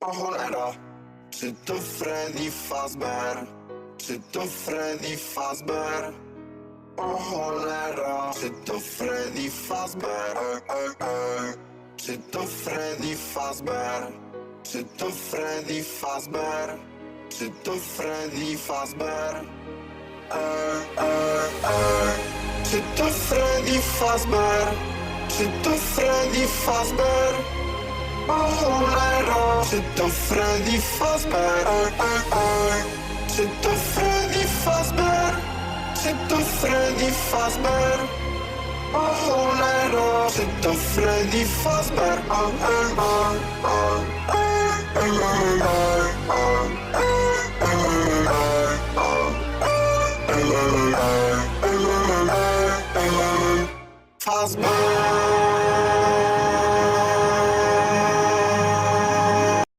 O cholera, czy to Freddy Fazbear? Czy to Freddy Fazbear? O cholera, czy to Freddy Fazbear? Czy to Freddy Fazbear? Czy to Freddy Fazbear? Czy to Freddy Fazbear? Czy to Freddy Fazbear? Czy to Freddy Fazbear? O cholera, czy to Freddy Fazbear? Czy to Freddy Fazbear? Czy to Freddy Fazbear? O cholera, czy to Freddy Fazbear?